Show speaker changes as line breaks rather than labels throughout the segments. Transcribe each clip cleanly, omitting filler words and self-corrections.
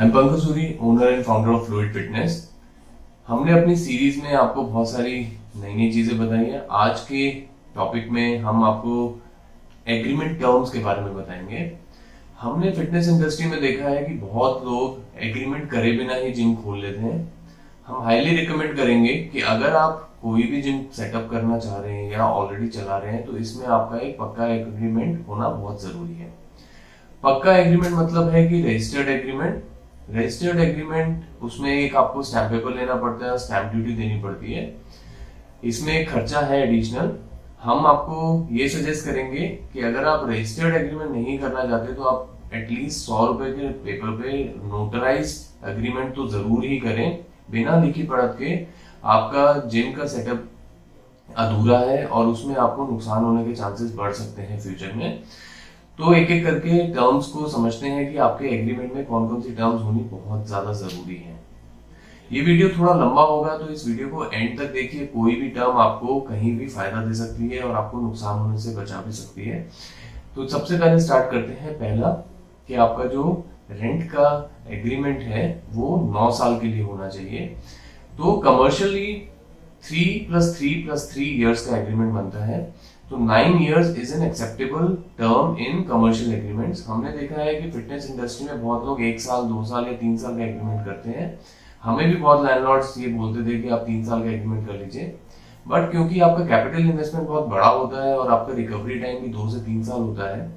I am Pankaj Suri, owner and founder of fluid fitness. हमने अपनी series में आपको बहुत सारी नई नई चीजें बताई हैं। आज के टॉपिक में हम आपको एग्रीमेंट टर्म्स के बारे में बताएंगे। हमने फिटनेस इंडस्ट्री में देखा है कि बहुत लोग एग्रीमेंट करे बिना ही जिम खोल लेते हैं। हम हाईली रिकमेंड करेंगे कि अगर आप कोई भी जिम सेटअप करना चाह रहे हैं या ऑलरेडी चला रहे हैं तो इसमें आपका एक पक्का एग्रीमेंट होना बहुत जरूरी है। पक्का एग्रीमेंट मतलब है कि रजिस्टर्ड एग्रीमेंट। रजिस्टर्ड एग्रीमेंट, उसमें एक आपको स्टैम्प पेपर लेना पड़ता है, स्टैम्प ड्यूटी देनी पड़ती है, इसमें एक खर्चा है एडिशनल। हम आपको ये सजेस्ट करेंगे कि अगर आप रजिस्टर्ड एग्रीमेंट नहीं करना चाहते तो आप एटलीस्ट 100 रुपए के पेपर पे नोटराइज एग्रीमेंट तो जरूर ही करें। बिना लिखी पढ़त के आपका जिम का सेटअप अधूरा है और उसमें आपको नुकसान होने के चांसेस बढ़ सकते हैं फ्यूचर में। तो एक एक करके टर्म्स को समझते हैं कि आपके एग्रीमेंट में कौन कौन सी टर्म्स होनी बहुत ज्यादा जरूरी है। ये वीडियो थोड़ा लंबा होगा तो इस वीडियो को एंड तक देखिए। कोई भी टर्म आपको कहीं भी फायदा दे सकती है और आपको नुकसान होने से बचा भी सकती है। तो सबसे पहले स्टार्ट करते हैं। पहला कि आपका जो रेंट का एग्रीमेंट है वो 9 साल के लिए होना चाहिए। तो कमर्शियली 3+3+3 इयर्स का एग्रीमेंट बनता है। तो 9 years is an acceptable term in commercial agreements. हमने देखा है कि फिटनेस इंडस्ट्री में बहुत लोग 1 साल 2 साल या 3 साल का एग्रीमेंट करते हैं। हमें भी बहुत लैंडलॉर्ड्स ये बोलते थे कि आप 3 साल का एग्रीमेंट कर लीजिए, बट क्योंकि आपका कैपिटल इन्वेस्टमेंट बहुत बड़ा होता है और आपका रिकवरी टाइम भी 2 से 3 साल होता है,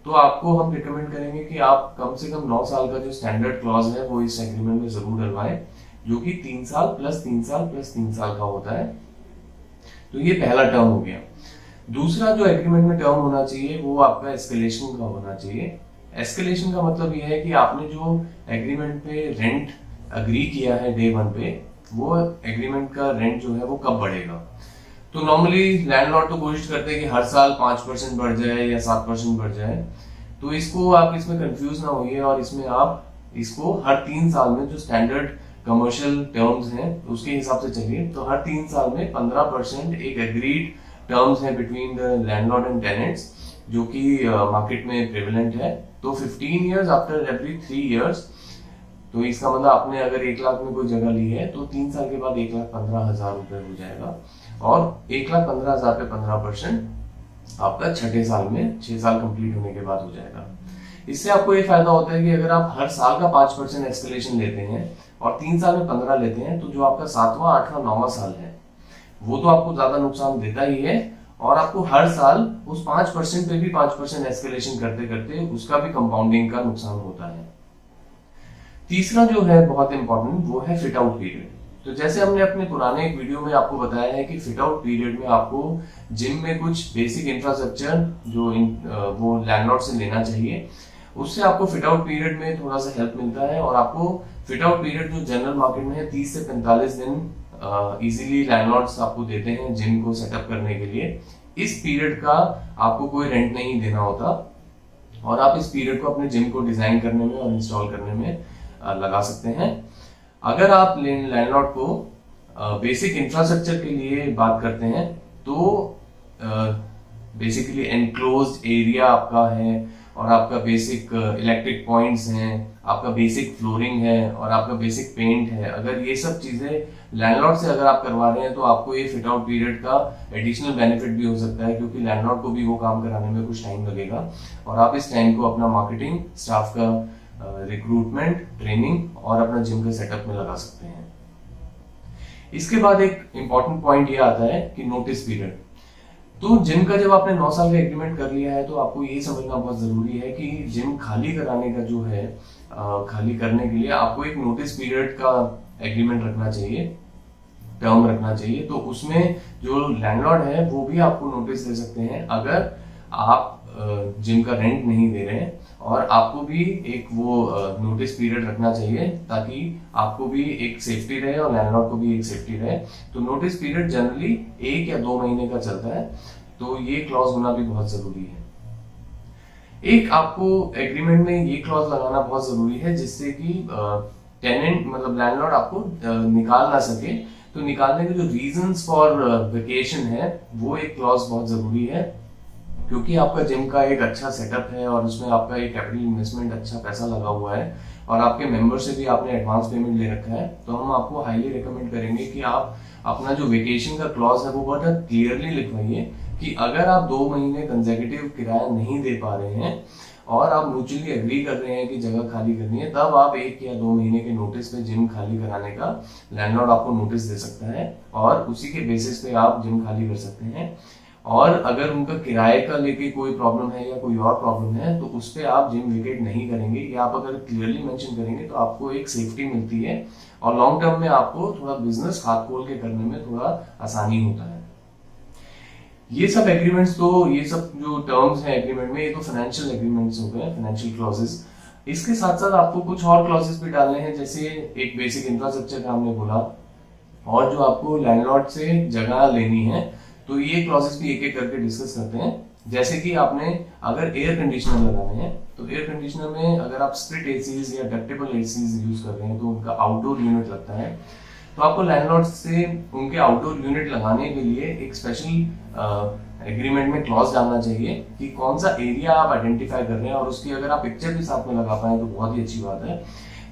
तो आपको हम रिकमेंड करेंगे कि आप कम से कम 9 साल का जो स्टैंडर्ड क्लॉज है वो इस एग्रीमेंट में जरूर डलवाएं, जो कि 3 साल प्लस 3 साल प्लस 3 साल का होता है। तो ये पहला टर्म हो गया। दूसरा जो एग्रीमेंट में टर्म होना चाहिए वो आपका एस्केलेशन का होना चाहिए। एस्केलेशन का मतलब ये है कि आपने जो एग्रीमेंट पे रेंट अग्री किया है डे 1 पे, वो एग्रीमेंट का रेंट जो है वो कब बढ़ेगा। तो नॉर्मली लैंडलॉर्ड तो कोशिश करते हैं कि हर साल 5% बढ़ जाए या 7% बढ़ जाए। तो इसको आप इसमें कंफ्यूज ना होइए और इसमें आप इसको हर 3 साल में जो स्टैंडर्ड कमर्शियल टर्म्स हैं उसके हिसाब से चलिए। तो हर 3 साल में 15% एक एग्रीड टर्म्स है between the landlord and tenants, जो कि मार्केट में प्रेवलेंट है। तो 15 इयर्स आफ्टर एवरी 3 इयर्स, तो इसका मतलब आपने अगर 1 लाख में कोई जगह ली है तो 3 साल के बाद 1,15,000 रुपए हो जाएगा और 1,15,000 पे 15% आपका छठे साल में 6 साल कंप्लीट होने के बाद हो जाएगा। इससे आपको ये फायदा होता है कि अगर आप हर साल का 5% एस्केलेशन लेते हैं और 3 साल में 15 लेते हैं, तो जो आपका 7वां 8वां 9वां साल है वो तो आपको ज्यादा नुकसान देता ही है और आपको हर साल उस 5% पे भी 5% एस्केलेशन करते करते उसका भी कंपाउंडिंग का नुकसान होता है। तीसरा जो है बहुत इंपॉर्टेंट, वो है फिट आउट पीरियड। तो जैसे हमने अपने पुराने एक वीडियो में आपको बताया है कि फिट आउट पीरियड में आपको जिम में कुछ बेसिक इंफ्रास्ट्रक्चर जो वो लैंडलॉर्ड से लेना चाहिए, उससे आपको फिट आउट पीरियड में थोड़ा सा हेल्प मिलता है। और आपको फिट आउट पीरियड जो जनरल मार्केट में है 30 से 45 दिन इजीली लैंडलॉर्ड्स आपको देते हैं जिम को सेटअप करने के लिए। इस पीरियड का आपको कोई रेंट नहीं देना होता और आप इस पीरियड को अपने जिम को डिजाइन करने में और इंस्टॉल करने में लगा सकते हैं। अगर आप लैंडलॉर्ड को बेसिक इंफ्रास्ट्रक्चर के लिए बात करते हैं तो बेसिकली एनक्लोज्ड एरिया आपका है और आपका बेसिक इलेक्ट्रिक पॉइंट्स हैं, आपका बेसिक फ्लोरिंग है और आपका बेसिक पेंट है। अगर ये सब चीजें लैंडलॉर्ड से अगर आप करवा रहे हैं तो आपको ये फिट आउट पीरियड का एडिशनल बेनिफिट भी हो सकता है, क्योंकि लैंडलॉर्ड को भी वो काम कराने में कुछ टाइम लगेगा और आप इस टाइम को अपना मार्केटिंग, स्टाफ का रिक्रूटमेंट, ट्रेनिंग और अपना जिम के सेटअप में लगा सकते हैं। इसके बाद एक इंपॉर्टेंट पॉइंट ये आता है कि नोटिस पीरियड। तो जिम का जब आपने 9 साल का एग्रीमेंट कर लिया है तो आपको ये समझना बहुत जरूरी है कि जिम खाली कराने का जो है, खाली करने के लिए आपको एक नोटिस पीरियड का एग्रीमेंट रखना चाहिए, टर्म रखना चाहिए। तो उसमें जो लैंडलॉर्ड है वो भी आपको नोटिस दे सकते हैं अगर आप जिम का रेंट नहीं दे रहे हैं, और आपको भी एक वो नोटिस पीरियड रखना चाहिए ताकि आपको भी एक सेफ्टी रहे और लैंडलॉर्ड को भी एक सेफ्टी रहे। तो नोटिस पीरियड जनरली 1 या 2 महीने का चलता है, तो ये क्लॉज होना भी बहुत जरूरी है। एक आपको एग्रीमेंट में ये क्लॉज लगाना बहुत जरूरी है जिससे कि टेनेंट मतलब लैंडलॉर्ड आपको निकाल ना सके। तो निकालने के जो रीजंस फॉर वेकेशन है वो एक क्लॉज बहुत जरूरी है, क्योंकि आपका जिम का एक अच्छा सेटअप है और उसमें आपका एक कैपिटल इन्वेस्टमेंट अच्छा पैसा लगा हुआ है। और आपके मेंबर से भी आपने एडवांस पेमेंट ले रखा है, तो हम आपको हाईली रिकमेंड करेंगे कि आप अपना जो वेकेशन का क्लॉज है वो बहुत क्लियरली लिखवाइए कि अगर आप 2 महीने कंसेक्यूटिव किराया नहीं दे पा रहे हैं और आप म्यूचुअली एग्री कर रहे हैं कि जगह खाली करनी है, तब आप 1 या 2 महीने के नोटिस पे जिम खाली कराने का लैंडलॉर्ड आपको नोटिस दे सकता है और उसी के बेसिस पे आप जिम खाली कर सकते हैं। और अगर उनका किराए का लेके कोई प्रॉब्लम है या कोई और प्रॉब्लम है तो उस पर आप जिम वेकेट नहीं करेंगे, या आप अगर क्लियरली मेंशन करेंगे तो आपको एक सेफ्टी मिलती है और लॉन्ग टर्म में आपको थोड़ा बिजनेस हाथ खोल के करने में थोड़ा आसानी होता है। ये सब एग्रीमेंट्स, तो ये सब जो टर्म्स हैं एग्रीमेंट में, ये तो फाइनेंशियल एग्रीमेंट्स हो गए, फाइनेंशियल क्लॉजेस। इसके साथ साथ आपको कुछ और क्लॉजेस भी डालने हैं, जैसे एक बेसिक इंफ्रास्ट्रक्चर का हमने बोला, और जो आपको लैंडलॉर्ड से जगह लेनी है, तो ये क्लॉजेस भी एक एक करके डिस्कस करते हैं। जैसे कि आपने अगर एयर कंडीशनर लगाने हैं, तो एयर कंडीशनर में अगर आप स्प्लिट एसीज या डक्टेबल एसीज यूज कर रहे हैं तो उनका आउटडोर यूनिट लगता है, तो आपको लैंडलॉर्ड से उनके आउटडोर यूनिट लगाने के लिए एक स्पेशल एग्रीमेंट में क्लॉज डालना चाहिए कि कौन सा एरिया आप आइडेंटिफाई कर रहे हैं, और उसकी अगर आप पिक्चर भी साथ में लगा पाए तो बहुत ही अच्छी बात है।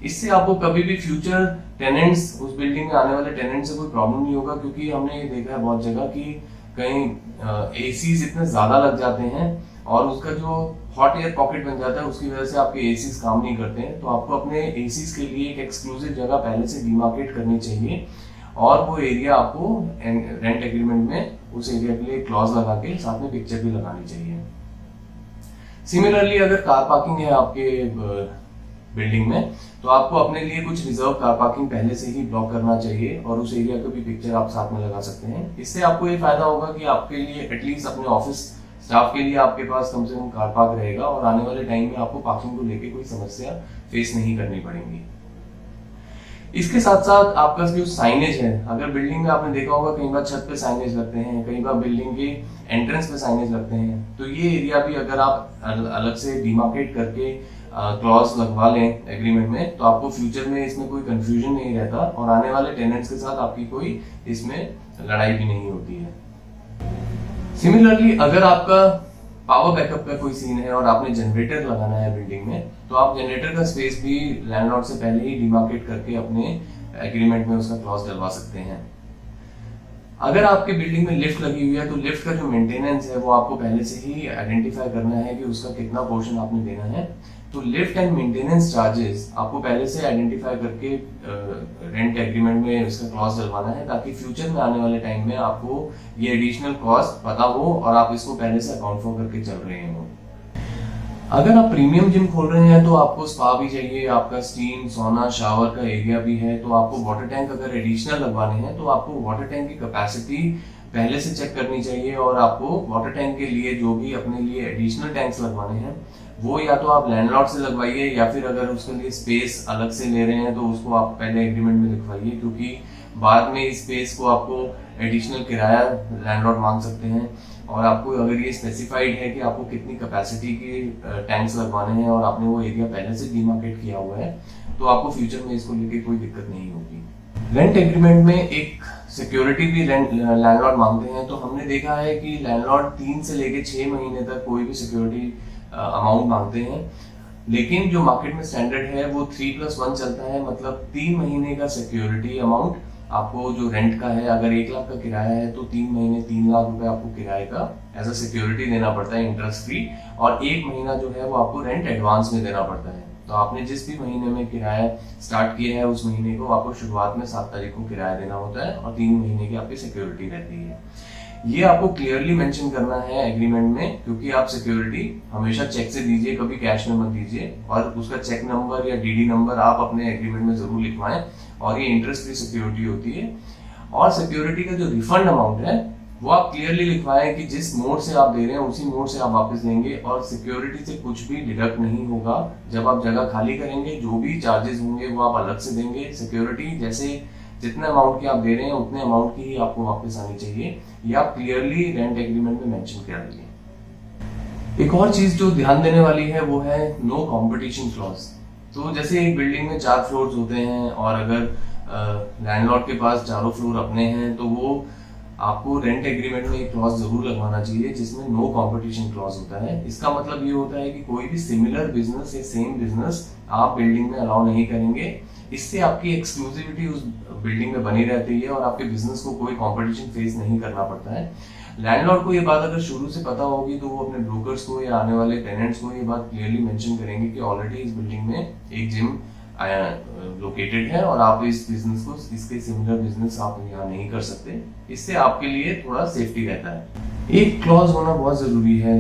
इससे आपको कभी भी फ्यूचर टेनेंट्स, उस बिल्डिंग में आने वाले टेनेंट से कोई प्रॉब्लम नहीं होगा, क्योंकि हमने ये देखा है बहुत जगह कि कहीं एसीज इतने ज्यादा लग जाते हैं और उसका जो हॉट एयर पॉकेट बन जाता है, उसकी वजह से आपके एसीज काम नहीं करते हैं। तो आपको अपने एसीज के लिए एक एक्सक्लूसिव जगह पहले से डिमार्केट करनी चाहिए और वो एरिया आपको रेंट एग्रीमेंट में उस एरिया के लिए क्लॉज लगा के साथ में पिक्चर भी लगानी चाहिए। सिमिलरली अगर कार पार्किंग है आपके बिल्डिंग में, तो आपको अपने लिए कुछ रिजर्व कार पार्किंग पहले से ही ब्लॉक करना चाहिए और उस एरिया को भी पिक्चर आप साथ में लगा सकते हैं। इससे आपको ये फायदा होगा कि आपके लिए एटलीस्ट अपने ऑफिस स्टाफ के लिए आपके पास कम से कम कार पार्क रहेगा और आने वाले टाइम में आपको पार्किंग को लेके कोई समस्या फेस नहीं करनी पड़ेगी। इसके साथ साथ आपका जो साइनेज है, अगर बिल्डिंग में आपने देखा होगा कई बार छत पे साइनेज लगते हैं, कई बार बिल्डिंग के एंट्रेंस पे साइनेज लगते हैं, तो ये एरिया भी अगर आप अलग से डिमार्केट करके क्लॉज लगवा लें एग्रीमेंट में, तो आपको फ्यूचर में इसमें कोई कंफ्यूजन नहीं रहता और आने वाले टेनेंट्स के साथ आपकी कोई इसमें लड़ाई भी नहीं होती है। सिमिलरली अगर आपका पावर बैकअप का कोई सीन है और आपने जनरेटर लगाना है बिल्डिंग में, तो आप जनरेटर का स्पेस भी लैंडलॉर्ड से पहले ही डिमार्केट करके अपने एग्रीमेंट में उसका क्लॉज डलवा सकते हैं। अगर आपके बिल्डिंग में लिफ्ट लगी हुई है, तो लिफ्ट का जो मेंटेनेंस है वो आपको पहले से ही आइडेंटिफाई करना है कि उसका कितना पोर्शन आपने देना है। तो लिफ्ट एंड मेंटेनेंस चार्जेस आपको पहले से आइडेंटिफाई करके रेंट एग्रीमेंट में इसका क्लॉज डलवाना है, ताकि फ्यूचर में आने वाले टाइम में आपको ये एडिशनल कॉस्ट पता हो और आप इसको पहले से अकाउंट फॉर करके चल रहे हो। अगर आप प्रीमियम जिम खोल रहे हैं तो आपको स्पा भी चाहिए, आपका स्टीम, सोना, शावर का एरिया भी है, तो आपको वाटर टैंक अगर एडिशनल लगवाने हैं तो आपको वाटर टैंक की कैपेसिटी पहले से चेक करनी चाहिए और आपको वाटर टैंक के लिए जो भी अपने लिए एडिशनल टैंक्स लगवाने हैं वो या तो आप लैंडलॉर्ड से लगवाइए, या फिर अगर उसके लिए स्पेस अलग से ले रहे हैं तो उसको आप पहले एग्रीमेंट में लिखवाइए, क्योंकि बाद में इस स्पेस को आपको एडिशनल किराया लैंडलॉर्ड मांग सकते हैं। और आपको अगर ये स्पेसिफाइड है कि आपको कितनी कैपेसिटी के टैंक्स लगवाने हैं और आपने वो एरिया पहले से डिमार्केट किया हुआ है, तो आपको फ्यूचर में इसको लेके कोई दिक्कत नहीं होगी। रेंट एग्रीमेंट में एक सिक्योरिटी भी लैंडलॉर्ड मांगते हैं, तो हमने देखा है कि लैंडलॉर्ड 3 से लेके 6 महीने तक कोई भी सिक्योरिटी अमाउंट मांगते हैं, लेकिन जो मार्केट में स्टैंडर्ड है वो 3+1 चलता है, मतलब 3 महीने का सिक्योरिटी अमाउंट आपको जो रेंट का है, अगर 1 लाख का किराया है तो 3 महीने 3 लाख रुपए आपको किराए का एज अ सिक्योरिटी देना पड़ता है इंटरेस्ट फ्री, और 1 महीना जो है वो आपको रेंट एडवांस में देना पड़ता है। तो आपने जिस भी महीने में किराया स्टार्ट किया है उस महीने को आपको शुरुआत में 7 तारीख को किराया देना होता है और 3 महीने की आपकी सिक्योरिटी रहती है। ये आपको क्लियरली मेंशन करना है एग्रीमेंट में, क्योंकि आप सिक्योरिटी हमेशा चेक से दीजिए, कभी कैश में मत दीजिए, और उसका चेक नंबर या डीडी नंबर आप अपने एग्रीमेंट में जरूर लिखवाएं, और ये इंटरेस्ट फ्री सिक्योरिटी होती है। और सिक्योरिटी का जो रिफंड अमाउंट है वो आप क्लियरली लिखवाएं कि जिस मोड से आप दे रहे हैं उसी मोड से आप वापस देंगे, और सिक्योरिटी से कुछ भी डिडक्ट नहीं होगा। जब आप जगह खाली करेंगे जो भी चार्जेस होंगे वो आप अलग से देंगे। सिक्योरिटी जैसे जितने अमाउंट की आप दे रहे हैं उतने अमाउंट की ही आपको वापस आनी चाहिए, ये आप क्लियरली रेंट एग्रीमेंट में मेंशन कर दीजिए। एक और चीज जो ध्यान देने वाली है वो है नो कंपटीशन क्लॉज। तो जैसे एक बिल्डिंग में 4 फ्लोर्स होते हैं और अगर लैंडलॉर्ड के पास चारों फ्लोर अपने हैं, तो वो आपको रेंट एग्रीमेंट में एक क्लॉज जरूर लगवाना चाहिए जिसमें नो कंपटीशन क्लॉज होता है। इसका मतलब ये होता है कि कोई भी सिमिलर बिजनेस या सेम बिजनेस आप बिल्डिंग में अलाउ नहीं करेंगे। इससे आपकी एक्सक्लूसिविटी उस बिल्डिंग में बनी रहती है और आपके बिजनेस को कोई कंपटीशन फेस नहीं करना पड़ता है। लैंडलॉर्ड को ये बात अगर शुरू से पता होगी तो वो अपने ब्रोकर्स को या आने वाले टेनेंट्स को ये बात क्लियरली मेंशन करेंगे कि ऑलरेडी इस बिल्डिंग में एक जिम लोकेटेड है और आप इस बिजनेस को, इसके सिमिलर बिजनेस आप यहाँ नहीं कर सकते। इससे आपके लिए थोड़ा सेफ्टी रहता है। एक क्लॉज होना बहुत जरूरी है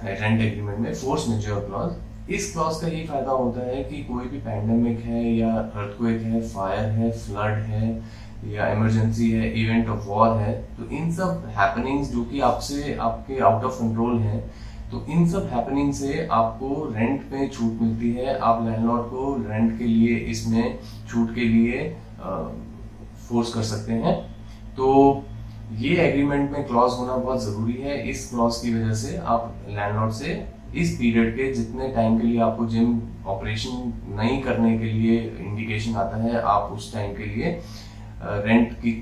रेंट एग्रीमेंट में, फोर्स मेजर क्लॉज। इस क्लॉज का ये फायदा होता है कि कोई भी पैंडेमिक है या अर्थक्वेक है, फायर है, फ्लड है या इमरजेंसी है, इवेंट ऑफ वॉर है, तो इन सब हैपनिंग्स जो कि आपसे आपके आउट ऑफ कंट्रोल है, तो इन सब हैपनिंग से आपको रेंट में छूट मिलती है। आप लैंडलॉर्ड को रेंट के लिए, इसमें छूट के लिए फोर्स कर सकते हैं। तो ये एग्रीमेंट में क्लॉज होना बहुत जरूरी है। इस क्लॉज की वजह से आप लैंडलॉर्ड से इस पीरियड के जितने टाइम के लिए आपको जिम ऑपरेशन नहीं करने के लिए इंडिकेशन आता है, आप उस टाइम के लिए रेंट की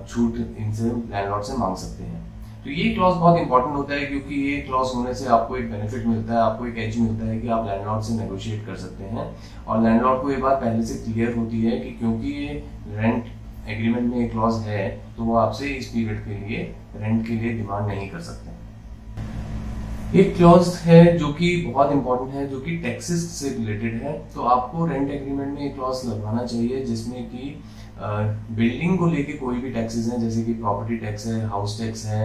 छूट इनसे लैंडलॉर्ड से मांग सकते हैं। तो ये क्लॉज बहुत इंपॉर्टेंट होता है क्योंकि ये क्लॉज होने से आपको एक बेनिफिट मिलता है, आपको एक एज मिलता है कि आप लैंडलॉर्ड से नेगोशिएट कर सकते हैं। और लैंडलॉर्ड को ये बात पहले से क्लियर होती है कि क्योंकि ये रेंट एग्रीमेंट में एक क्लॉज है तो वो आपसे इस पीरियड के लिए रेंट के लिए डिमांड नहीं कर सकते। एक क्लॉज है जो कि बहुत इंपॉर्टेंट है, जो कि टैक्सेस से रिलेटेड है। तो आपको रेंट एग्रीमेंट में एक क्लॉज लगवाना चाहिए जिसमें कि बिल्डिंग को लेके कोई भी टैक्सेस हैं, जैसे कि प्रॉपर्टी टैक्स है, हाउस टैक्स है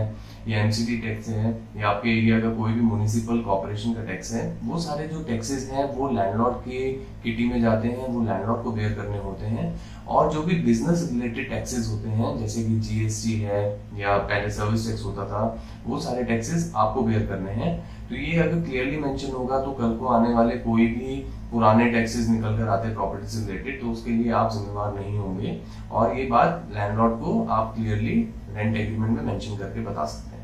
या एमसीडी टैक्स है या आपके एरिया का कोई भी म्युनिसिपल कॉर्पोरेशन का टैक्स है, वो सारे जो टैक्सेस हैं वो लैंडलॉर्ड के किटी में जाते हैं, वो लैंडलॉर्ड को बेयर करने होते हैं। और जो भी बिजनेस रिलेटेड टैक्सेस होते हैं जैसे कि जीएसटी है या पहले सर्विस टैक्स होता था, वो सारे टैक्सेस आपको बेयर करने हैं। तो ये अगर क्लियरली मेंशन होगा तो कल को आने वाले कोई भी पुराने टैक्सेस निकल कर आते हैं प्रॉपर्टी से रिलेटेड, तो उसके लिए आप जिम्मेवार नहीं होंगे। और ये बात लैंडलॉर्ड को आप क्लियरली रेंट एग्रीमेंट में मेंशन करके बता सकते हैं।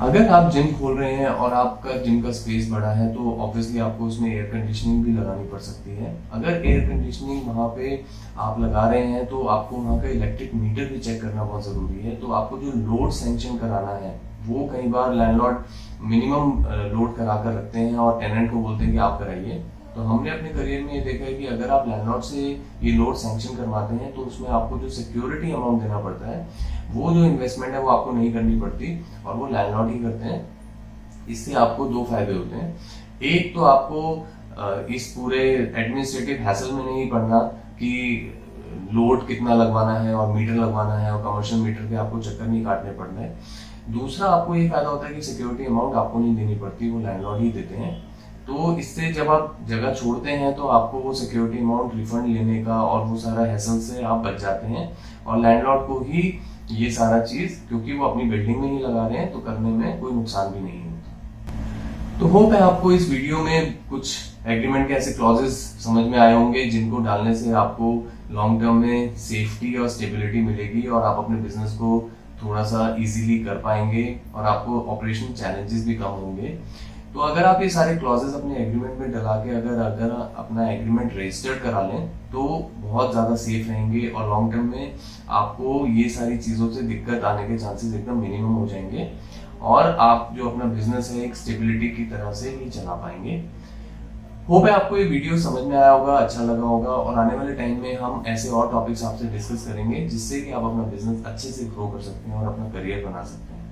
अगर आप जिम खोल रहे हैं और आपका जिम का स्पेस बड़ा है तो ऑब्वियसली आपको उसमें एयर कंडीशनिंग भी लगानी पड़ सकती है। अगर एयर कंडीशनिंग वहाँ पे आप लगा रहे हैं तो आपको वहाँ का इलेक्ट्रिक मीटर भी चेक करना बहुत जरूरी है। तो आपको जो लोड सैंक्शन कराना है वो कई बार लैंडलॉर्ड मिनिमम लोड करा कर रखते हैं और टेनेंट को बोलते हैं कि आप कराइए। तो हमने अपने करियर में ये देखा है कि अगर आप लैंडलॉर्ड से ये लोड सैंक्शन करवाते हैं तो उसमें आपको जो सिक्योरिटी अमाउंट देना पड़ता है, वो जो इन्वेस्टमेंट है वो आपको नहीं करनी पड़ती और वो लैंडलॉर्ड ही करते हैं। इससे आपको दो फायदे होते हैं। एक तो आपको इस पूरे एडमिनिस्ट्रेटिव हैसल में नहीं पड़ना कि लोड कितना लगवाना है और मीटर लगवाना है और कमर्शियल मीटर के आपको चक्कर नहीं काटने पड़ना है। दूसरा आपको ये फायदा होता है कि सिक्योरिटी अमाउंट आपको नहीं देनी पड़ती, वो लैंडलॉर्ड ही देते हैं। तो इससे जब आप जगह छोड़ते हैं तो आपको वो सिक्योरिटी अमाउंट रिफंड लेने का और वो सारा हैसल से आप बच जाते हैं और लैंडलॉर्ड को ही ये सारा चीज, क्योंकि वो अपनी बिल्डिंग में ही लगा रहे हैं, तो करने में कोई नुकसान भी नहीं होता। तो होप है आपको इस वीडियो में कुछ एग्रीमेंट के ऐसे क्लॉजेस समझ में आए होंगे जिनको डालने से आपको लॉन्ग टर्म में सेफ्टी और स्टेबिलिटी मिलेगी और आप अपने बिजनेस को थोड़ा सा इजीली कर पाएंगे और आपको ऑपरेशन चैलेंजेस भी कम होंगे। तो अगर आप ये सारे क्लॉजेस अपने एग्रीमेंट में डला के अगर अपना एग्रीमेंट रजिस्टर्ड करा लें तो बहुत ज़्यादा सेफ रहेंगे और लॉन्ग टर्म में आपको ये सारी चीज़ों से दिक्कत आने के चांसेस एकदम मिनिमम हो जाएंगे और आप जो अपना बिजनेस है एक स्टेबिलिटी की तरह से ही चला पाएंगे। होप है आपको ये वीडियो समझ में आया होगा, अच्छा लगा होगा और आने वाले टाइम में हम ऐसे और टॉपिक्स आपसे डिस्कस करेंगे जिससे कि आप अपना बिजनेस अच्छे से ग्रो कर सकते हैं और अपना करियर बना सकते हैं।